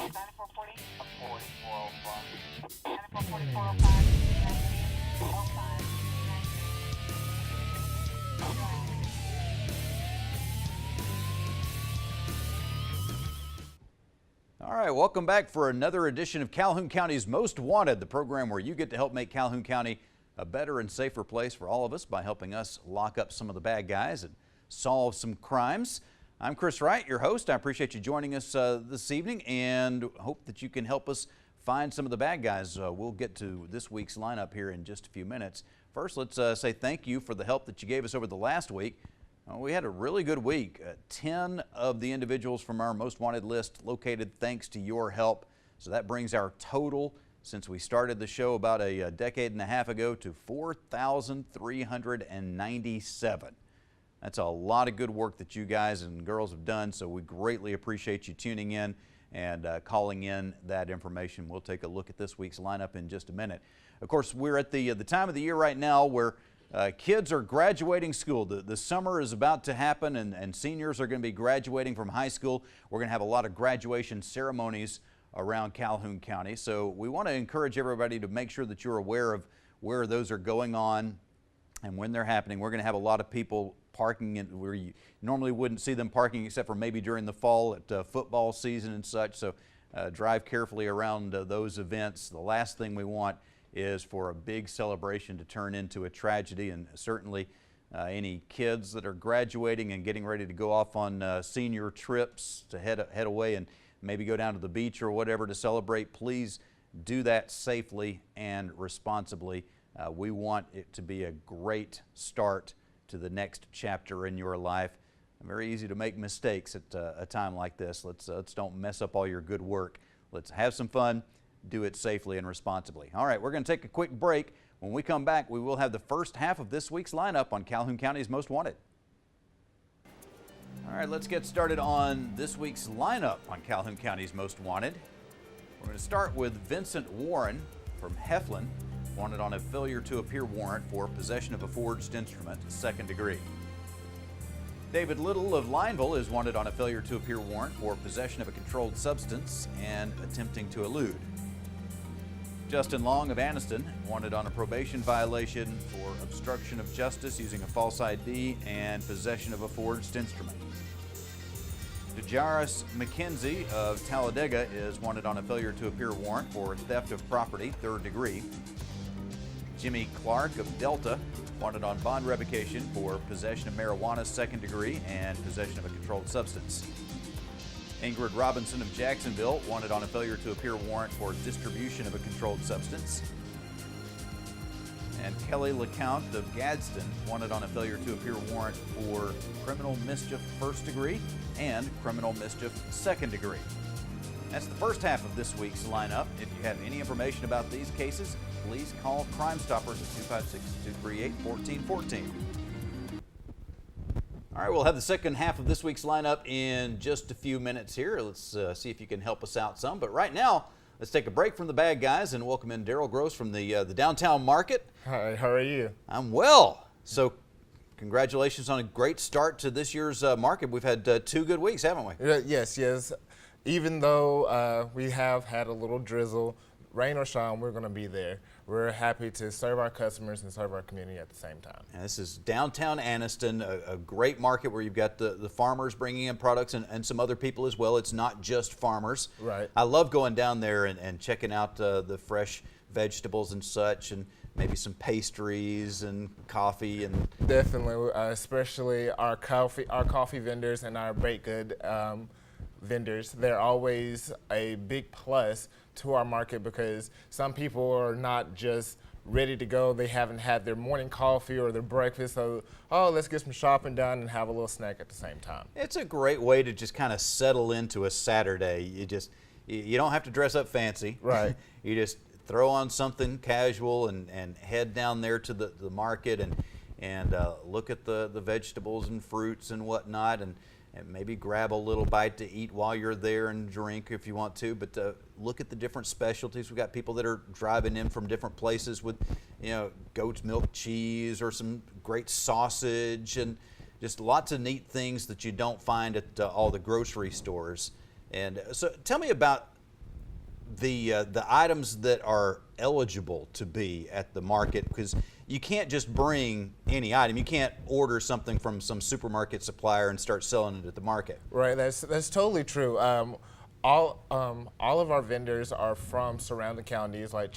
9440. 4405. 944405. 05. All right, welcome back for another edition of Calhoun County's Most Wanted, the program where you get to help make Calhoun County a better and safer place for all of us by helping us lock up some of the bad guys and solve some crimes. I'm Chris Wright, your host. I appreciate you joining us this evening and hope that you can help us find some of the bad guys. We'll get to this week's lineup here in just a few minutes. First, let's say thank you for the help that you gave us over the last week. We had a really good week. 10 of the individuals from our Most Wanted list located thanks to your help. So that brings our total since we started the show about a decade and a half ago to 4,397. That's a lot of good work that you guys and girls have done, so we greatly appreciate you tuning in and calling in that information. We'll take a look at this week's lineup in just a minute. Of course, we're at the time of the year right now where kids are graduating school. The summer is about to happen and seniors are going to be graduating from high school. We're going to have a lot of graduation ceremonies around Calhoun County. So we want to encourage everybody to make sure that you're aware of where those are going on and when they're happening. We're going to have a lot of people parking where you normally wouldn't see them parking except for maybe during the fall at football season and such. So drive carefully around those events. The last thing we want is for a big celebration to turn into a tragedy, and certainly any kids that are graduating and getting ready to go off on senior trips to head away and maybe go down to the beach or whatever to celebrate, please do that safely and responsibly. We want it to be a great start to the next chapter in your life. Very easy to make mistakes at a time like this. Let's don't mess up all your good work. Let's have some fun. Do it safely and responsibly. All right, we're going to take a quick break. When we come back, we will have the first half of this week's lineup on Calhoun County's Most Wanted. All right, let's get started on this week's lineup on Calhoun County's Most Wanted. We're going to start with Vincent Warren from Heflin, wanted on a failure to appear warrant for possession of a forged instrument, second degree. David Little of Lineville is wanted on a failure to appear warrant for possession of a controlled substance and attempting to elude. Justin Long of Anniston wanted on a probation violation for obstruction of justice using a false ID and possession of a forged instrument. DeJaris McKenzie of Talladega is wanted on a failure to appear warrant for theft of property, third degree. Jimmy Clark of Delta wanted on bond revocation for possession of marijuana, second degree, and possession of a controlled substance. Ingrid Robinson of Jacksonville wanted on a failure to appear warrant for distribution of a controlled substance. And Kelly LeCount of Gadsden wanted on a failure to appear warrant for criminal mischief, first degree, and criminal mischief, second degree. That's the first half of this week's lineup. If you have any information about these cases, please call Crime Stoppers at 256-238-1414. All right, we'll have the second half of this week's lineup in just a few minutes here. Let's see if you can help us out some. But right now, let's take a break from the bad guys and welcome in Daryl Gross from the downtown market. Hi, how are you? I'm well. So congratulations on a great start to this year's market. We've had 2 good weeks, haven't we? Yes. Even though we have had a little drizzle, rain or shine, we're going to be there. We're happy to serve our customers and serve our community at the same time. And this is downtown Anniston, a great market where you've got the farmers bringing in products and some other people as well. It's not just farmers. Right. I love going down there and checking out the fresh vegetables and such, and maybe some pastries and coffee. And Definitely, especially our coffee vendors and our baked good vendors. They're always a big plus to our market because some people are not just ready to go. They haven't had their morning coffee or their breakfast, so let's get some shopping done and have a little snack at the same time. it's a great way to just kind of settle into a Saturday. You don't have to dress up fancy. Right. You just throw on something casual and head down there to the market and look at the vegetables and fruits and whatnot, and maybe grab a little bite to eat while you're there and drink if you want to. But look at the different specialties. We've got people that are driving in from different places with, goat's milk cheese or some great sausage and just lots of neat things that you don't find at all the grocery stores. And so tell me about the items that are eligible to be at the market, because you can't just bring any item. You can't order something from some supermarket supplier and start selling it at the market. Right, that's totally true. All of our vendors are from surrounding counties like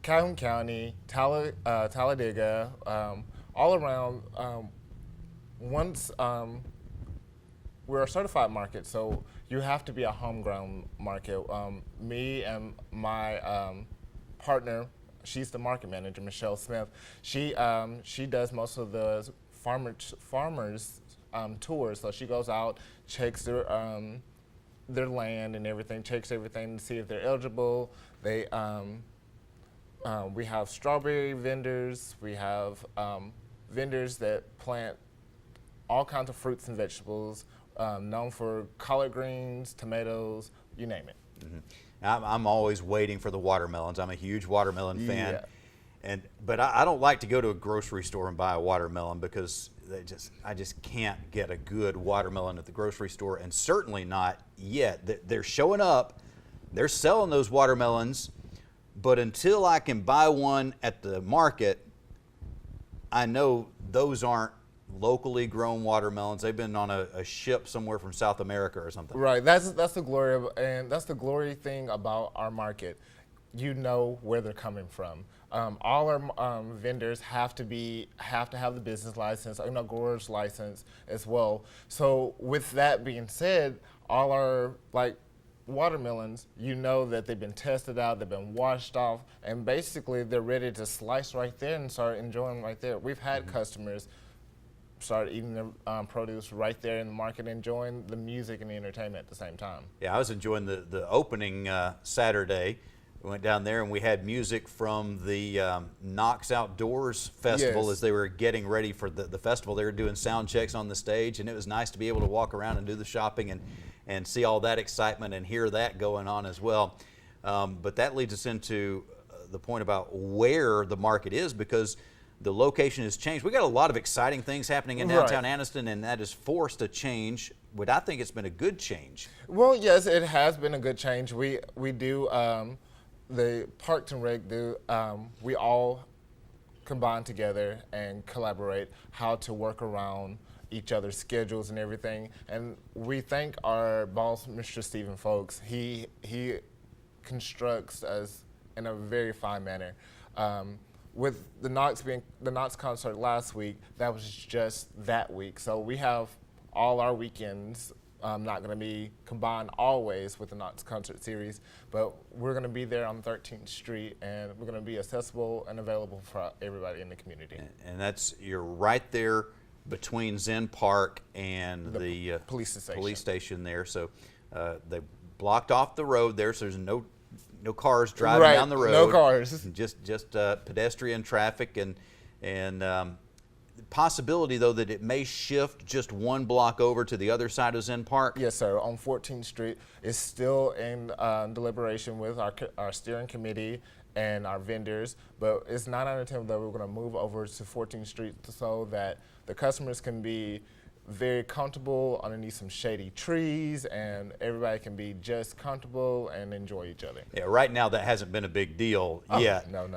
Calhoun County, Talladega, all around. Once we're a certified market, so you have to be a homegrown market. Me and my partner, she's the market manager, Michelle Smith. She does most of the farmers tours. So she goes out, checks their land and everything, checks everything to see if they're eligible. We have strawberry vendors. We have vendors that plant all kinds of fruits and vegetables, known for collard greens, tomatoes, you name it. Mm-hmm. I'm always waiting for the watermelons. I'm a huge watermelon fan. Yeah. But I don't like to go to a grocery store and buy a watermelon because I just can't get a good watermelon at the grocery store, and certainly not yet. They're showing up, they're selling those watermelons, but until I can buy one at the market, I know those aren't locally grown watermelons. They've been on a ship somewhere from South America or something. Right. That's the glory of, and that's the glory thing about our market. You know where they're coming from. All our vendors have to have the business license, grower's license as well. So with that being said, all our watermelons, you know that they've been tested out, they've been washed off, and basically they're ready to slice right there and start enjoying right there. We've had customers start eating the produce right there in the market, enjoying the music and the entertainment at the same time. Yeah, I was enjoying the opening Saturday. We went down there and we had music from the Knox Outdoors Festival. Yes. As they were getting ready for the festival. They were doing sound checks on the stage, and it was nice to be able to walk around and do the shopping and see all that excitement and hear that going on as well. But that leads us into the point about where the market is, because the location has changed. We got a lot of exciting things happening in downtown Anniston, and that has forced a change. But I think it's been a good change. Well, yes, it has been a good change. We do the Parks and Rec do. We all combine together and collaborate how to work around each other's schedules and everything. And we thank our boss, Mr. Stephen Folks. He constructs us in a very fine manner. With the Knox concert last week, that was just that week. So we have all our weekends not going to be combined always with the Knox concert series, but we're going to be there on 13th Street, and we're going to be accessible and available for everybody in the community. And you're right there between Zen Park and the police station there. So they blocked off the road there, so there's no cars driving down the road. No cars. Just pedestrian traffic, and possibility though that it may shift just one block over to the other side of Zen Park. Yes, sir. On 14th Street, it's still in deliberation with our steering committee and our vendors, but it's not until that we're going to move over to 14th Street so that the customers can be very comfortable underneath some shady trees, and everybody can be just comfortable and enjoy each other. Yeah, right now that hasn't been a big deal yet. No.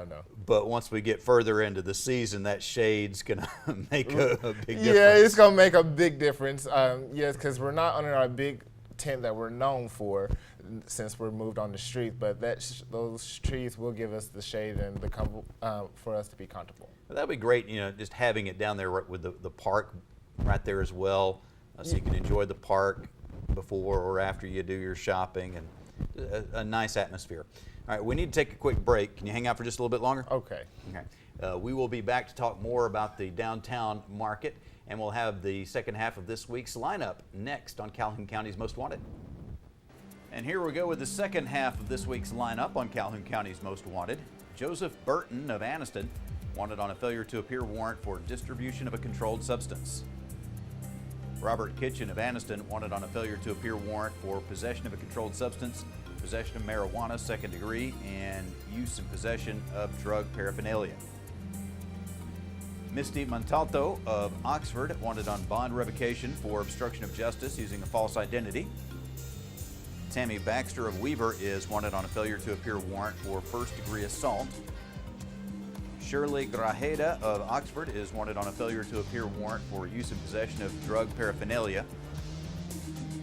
But once we get further into the season, that shade's gonna make a big difference. Yeah, it's gonna make a big difference. Yes, because we're not under our big tent that we're known for since we're moved on the street, but those trees will give us the shade and the for us to be comfortable. Well, that'd be great, just having it down there with the park right there as well, so you can enjoy the park before or after you do your shopping, and a nice atmosphere. All right, we need to take a quick break. Can you hang out for just a little bit longer? Okay. We will be back to talk more about the downtown market, and we'll have the second half of this week's lineup next on Calhoun County's Most Wanted. And here we go with the second half of this week's lineup on Calhoun County's Most Wanted. Joseph Burton of Anniston, wanted on a failure to appear warrant for distribution of a controlled substance. Robert Kitchen of Anniston, wanted on a failure to appear warrant for possession of a controlled substance, possession of marijuana, second degree, and use and possession of drug paraphernalia. Misty Montalto of Oxford, wanted on bond revocation for obstruction of justice using a false identity. Tammy Baxter of Weaver is wanted on a failure to appear warrant for first-degree assault. Shirley Grajeda of Oxford is wanted on a failure to appear warrant for use and possession of drug paraphernalia.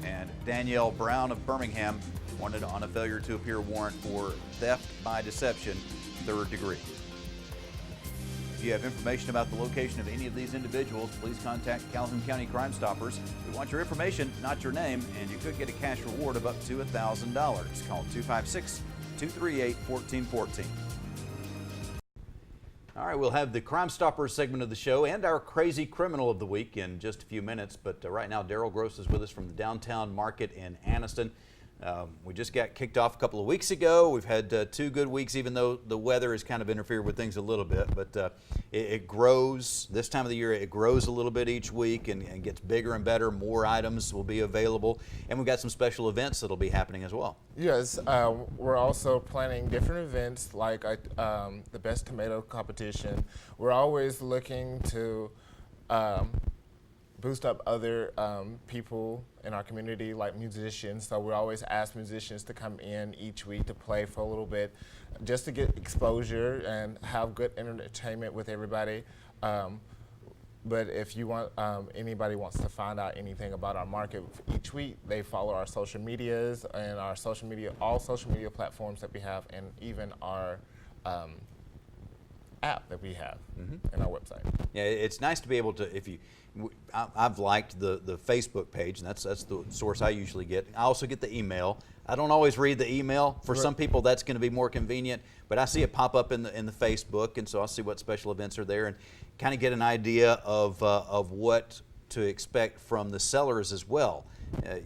And Danielle Brown of Birmingham wanted on a failure to appear warrant for theft by deception, third degree. If you have information about the location of any of these individuals, please contact Calhoun County Crime Stoppers. We want your information, not your name, and you could get a cash reward of up to $1,000. Call 256-238-1414. All right, we'll have the Crime Stoppers segment of the show and our crazy criminal of the week in just a few minutes. But right now, Daryl Gross is with us from the downtown market in Anniston. We just got kicked off a couple of weeks ago. We've had 2 good weeks, even though the weather has kind of interfered with things a little bit. But it grows this time of the year. It grows a little bit each week and gets bigger and better. More items will be available, and we've got some special events that'll be happening as well. Yes, we're also planning different events like the Best Tomato Competition. We're always looking to boost up other people in our community, like musicians. So we always ask musicians to come in each week to play for a little bit, just to get exposure and have good entertainment with everybody. But if you want, anybody wants to find out anything about our market each week, they follow our social medias and our social media, all social media platforms that we have, and even our app that we have in our website. Yeah, it's nice to be able to, I've liked the Facebook page, and that's the source I usually get. I also get the email. I don't always read the email. For some people, that's going to be more convenient, but I see it pop up in the Facebook, and so I'll see what special events are there and kind of get an idea of what to expect from the sellers as well.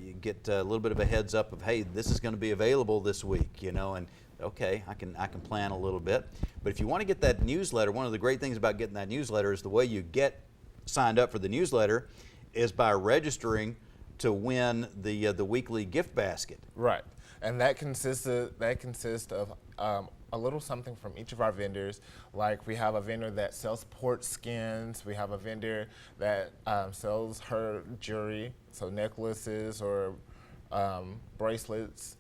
You get a little bit of a heads up of, hey, this is going to be available this week, and okay, I can plan a little bit. But if you want to get that newsletter, one of the great things about getting that newsletter is the way you get signed up for the newsletter is by registering to win the weekly gift basket. Right, and that consists of a little something from each of our vendors. Like we have a vendor that sells pork skins. We have a vendor that sells her jewelry, so necklaces or bracelets.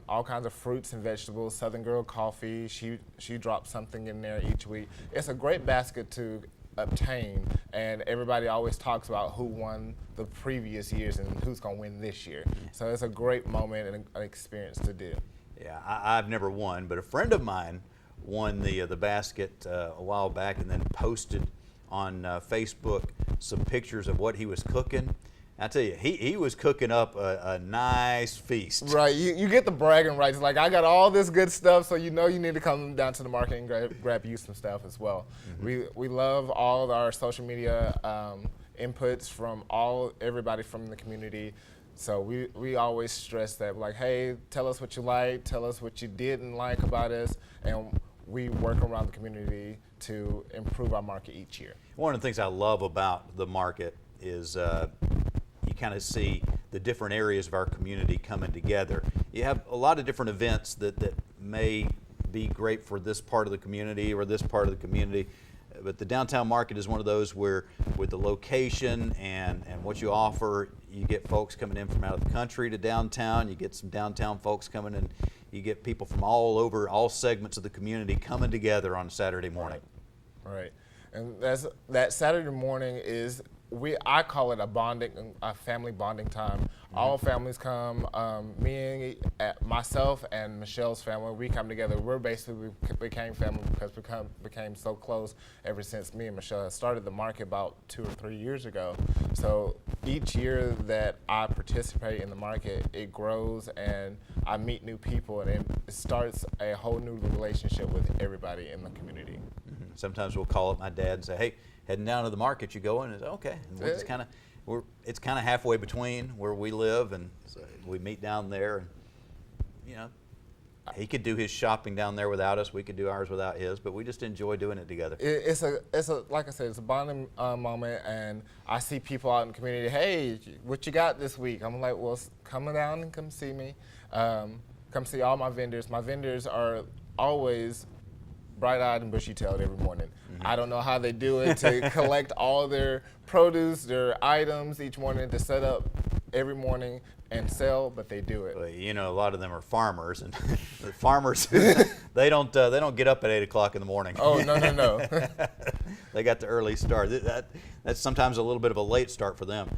All kinds of fruits and vegetables. Southern Girl Coffee, she drops something in there each week. It's a great basket to obtain, and everybody always talks about who won the previous years and who's going to win this year. So it's a great moment and an experience to do. Yeah, I've never won, but a friend of mine won the basket a while back and then posted on Facebook some pictures of what he was cooking. I tell you, he was cooking up a nice feast. Right, you get the bragging rights. Like, I got all this good stuff, so you need to come down to the market and grab you some stuff as well. We love all of our social media inputs from everybody from the community. So we always stress that, like, hey, tell us what you like, tell us what you didn't like about us, and we work around the community to improve our market each year. One of the things I love about the market is you kind of see the different areas of our community coming together. You have a lot of different events that may be great for this part of the community or this part of the community, but the downtown market is one of those where with the location and what you offer, you get folks coming in from out of the country to downtown, you get some downtown folks coming in, you get people from all over, all segments of the community coming together on Saturday morning. Right. And that Saturday morning is, I call it a family bonding time. All families come. Myself and Michelle's family, we come together. We became family because we became so close ever since me and Michelle started the market about 2 or 3 years ago. So each year that I participate in the market, it grows and I meet new people, and it starts a whole new relationship with everybody in the community. Sometimes we'll call up my dad and say, hey, heading down to the market, you going? And okay. And it's kind of halfway between where we live, and so we meet down there. And he could do his shopping down there without us. We could do ours without his, but we just enjoy doing it together. It's like I said, it's a bonding moment, and I see people out in the community. Hey, what you got this week? I'm like, well, come down and come see me. Come see all my vendors. My vendors are always bright-eyed and bushy-tailed every morning. I don't know how they do it to collect all their produce, their items each morning to set up every morning and sell, but they do it. Well, you know, a lot of them are farmers, and the farmers they don't get up at 8 o'clock in the morning. Oh, no. They got the early start. That's sometimes a little bit of a late start for them.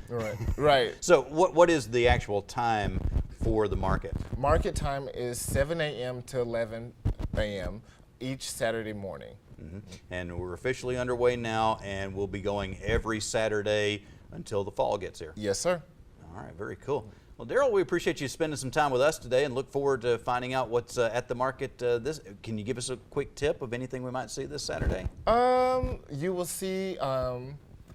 Right. So what is the actual time for the market? Market time is 7 a.m. to 11 a.m. each Saturday morning. Mm-hmm. And we're officially underway now, and we'll be going every Saturday until the fall gets here. Yes, sir. All right, very cool. Well, Daryl, we appreciate you spending some time with us today and look forward to finding out what's at the market. Can you give us a quick tip of anything we might see this Saturday? You will see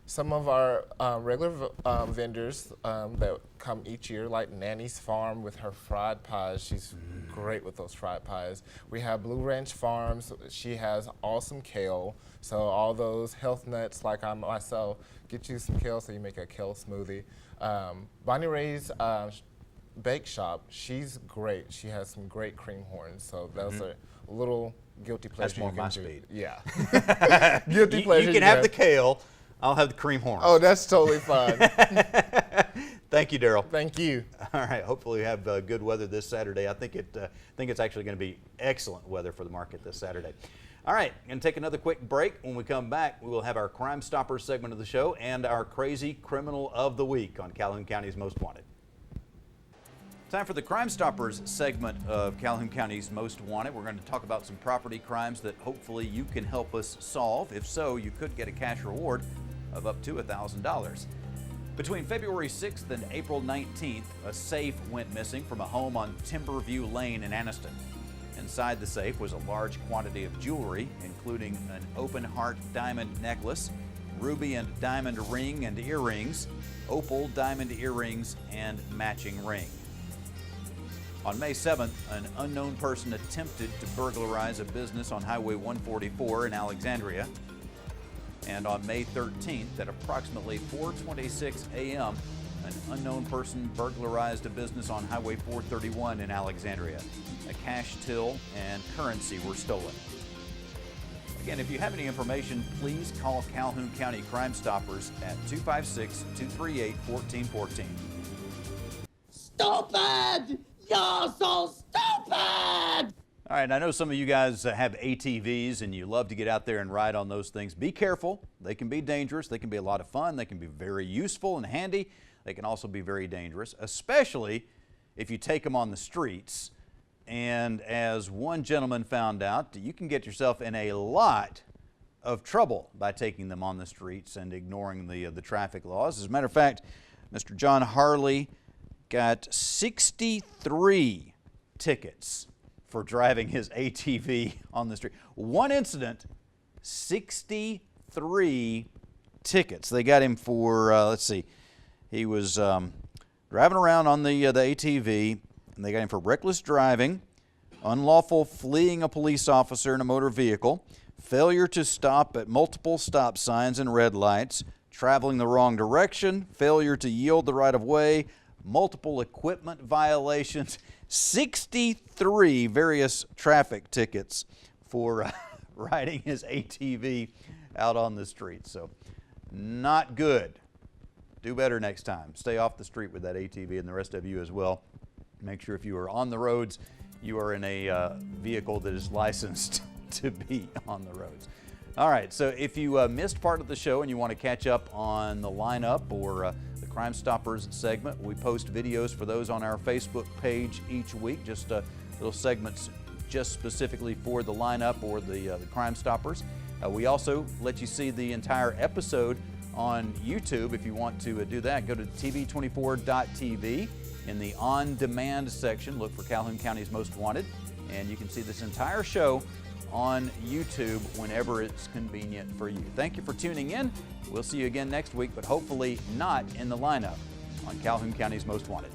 some of our regular vendors that come each year, like Nanny's Farm with her fried pies. She's great with those fried pies. We have Blue Ranch Farms. She has awesome kale. So all those health nuts, like I myself, get you some kale so you make a kale smoothie. Bonnie Ray's bake shop, she's great. She has some great cream horns. So those are a little guilty pleasure. That's more you my can do. speed. Yeah. Guilty pleasure. You can have the kale. I'll have the cream horns. Oh, that's totally fine. Thank you, Daryl. Thank you. All right. Hopefully we have good weather this Saturday. I think it's actually going to be excellent weather for the market this Saturday. All right. Going to take another quick break. When we come back, we will have our Crime Stoppers segment of the show and our Crazy Criminal of the Week on Calhoun County's Most Wanted. Time for the Crime Stoppers segment of Calhoun County's Most Wanted. We're going to talk about some property crimes that hopefully you can help us solve. If so, you could get a cash reward of up to $1,000. Between February 6th and April 19th, a safe went missing from a home on Timberview Lane in Anniston. Inside the safe was a large quantity of jewelry, including an open heart diamond necklace, ruby and diamond ring and earrings, opal diamond earrings, and matching ring. On May 7th, an unknown person attempted to burglarize a business on Highway 144 in Alexandria. And on May 13th, at approximately 4:26 a.m., an unknown person burglarized a business on Highway 431 in Alexandria. A cash till and currency were stolen. Again, if you have any information, please call Calhoun County Crime Stoppers at 256-238-1414. Stupid! You're so stupid! All right, I know some of you guys have ATVs and you love to get out there and ride on those things. Be careful. They can be dangerous. They can be a lot of fun. They can be very useful and handy. They can also be very dangerous, especially if you take them on the streets. And as one gentleman found out, you can get yourself in a lot of trouble by taking them on the streets and ignoring the traffic laws. As a matter of fact, Mr. John Harley got 63 tickets for driving his ATV on the street. One incident, 63 tickets. They got him for, let's see, he was driving around on the ATV, and they got him for reckless driving, unlawful fleeing a police officer in a motor vehicle, failure to stop at multiple stop signs and red lights, traveling the wrong direction, failure to yield the right of way, multiple equipment violations, 63 various traffic tickets for riding his ATV out on the street. So not good. Do better next time. Stay off the street with that ATV, and the rest of you as well. Make sure if you are on the roads, you are in a vehicle that is licensed to be on the roads. All right, so if you missed part of the show and you want to catch up on the lineup or the Crime Stoppers segment, we post videos for those on our Facebook page each week, just little segments just specifically for the lineup or the Crime Stoppers. We also let you see the entire episode on YouTube. If you want to do that, go to tv24.tv. In the on-demand section, look for Calhoun County's Most Wanted, and you can see this entire show on YouTube whenever it's convenient for you. Thank you for tuning in. We'll see you again next week, but hopefully not in the lineup on Calhoun County's Most Wanted.